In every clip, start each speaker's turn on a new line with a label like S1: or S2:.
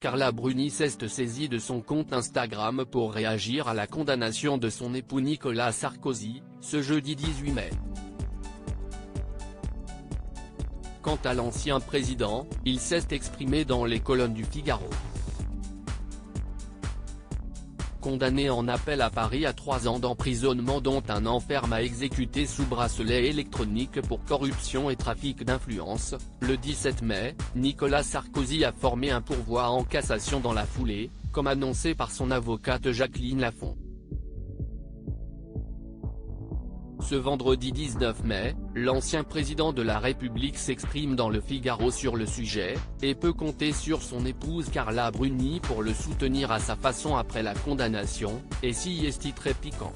S1: Carla Bruni s'est saisie de son compte Instagram pour réagir à la condamnation de son époux Nicolas Sarkozy, ce jeudi 18 mai. Quant à l'ancien président, il s'est exprimé dans les colonnes du Figaro. Condamné en appel à Paris à 3 ans d'emprisonnement dont un an ferme à exécuter sous bracelet électronique pour corruption et trafic d'influence, le 17 mai, Nicolas Sarkozy a formé un pourvoi en cassation dans la foulée, comme annoncé par son avocate Jacqueline Lafont. Ce vendredi 19 mai, l'ancien président de la République s'exprime dans le Figaro sur le sujet, et peut compter sur son épouse Carla Bruni pour le soutenir à sa façon après la condamnation, et si est très piquant.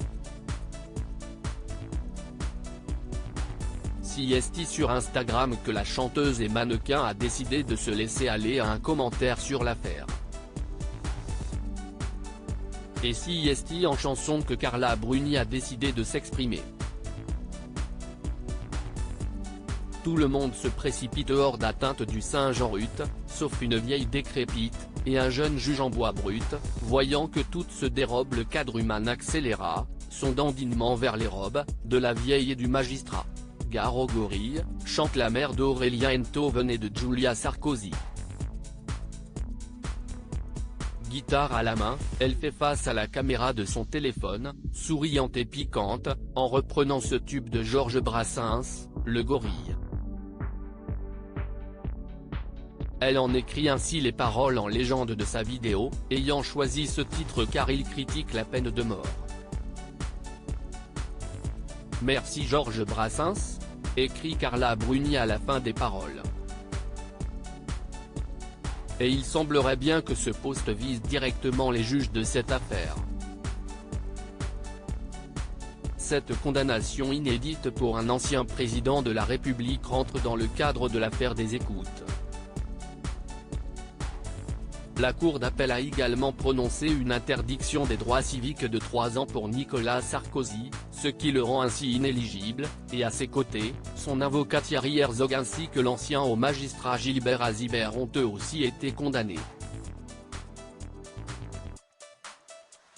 S1: Si est sur Instagram que la chanteuse et mannequin a décidé de se laisser aller à un commentaire sur l'affaire. Et si est en chanson que Carla Bruni a décidé de s'exprimer. Tout le monde se précipite hors d'atteinte du Saint-Jean-Rut, sauf une vieille décrépite, et un jeune juge en bois brut, voyant que tout se dérobe le cadre humain accéléra, son dandinement vers les robes, de la vieille et du magistrat. Gare aux gorilles, chante la mère d'Aurélien Enthoven et de Julia Sarkozy. Guitare à la main, elle fait face à la caméra de son téléphone, souriante et piquante, en reprenant ce tube de Georges Brassens, Le Gorille. Elle en écrit ainsi les paroles en légende de sa vidéo, ayant choisi ce titre car il critique la peine de mort. Merci Georges Brassens, écrit Carla Bruni à la fin des paroles. Et il semblerait bien que ce post vise directement les juges de cette affaire. Cette condamnation inédite pour un ancien président de la République rentre dans le cadre de l'affaire des écoutes. La Cour d'appel a également prononcé une interdiction des droits civiques de 3 ans pour Nicolas Sarkozy, ce qui le rend ainsi inéligible, et à ses côtés, son avocat Thierry Herzog ainsi que l'ancien haut magistrat Gilbert Azibert ont eux aussi été condamnés.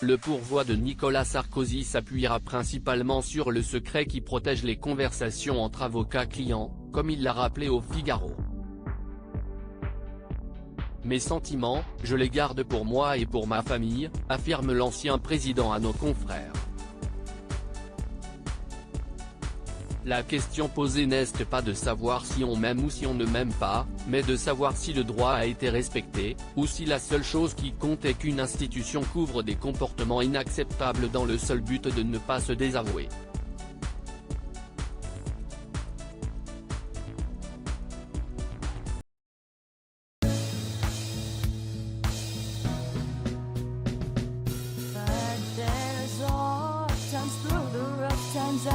S1: Le pourvoi de Nicolas Sarkozy s'appuiera principalement sur le secret qui protège les conversations entre avocats-clients, comme il l'a rappelé au Figaro. Mes sentiments, je les garde pour moi et pour ma famille, affirme l'ancien président à nos confrères. La question posée n'est pas de savoir si on m'aime ou si on ne m'aime pas, mais de savoir si le droit a été respecté, ou si la seule chose qui compte est qu'une institution couvre des comportements inacceptables dans le seul but de ne pas se désavouer.
S2: Through the rough times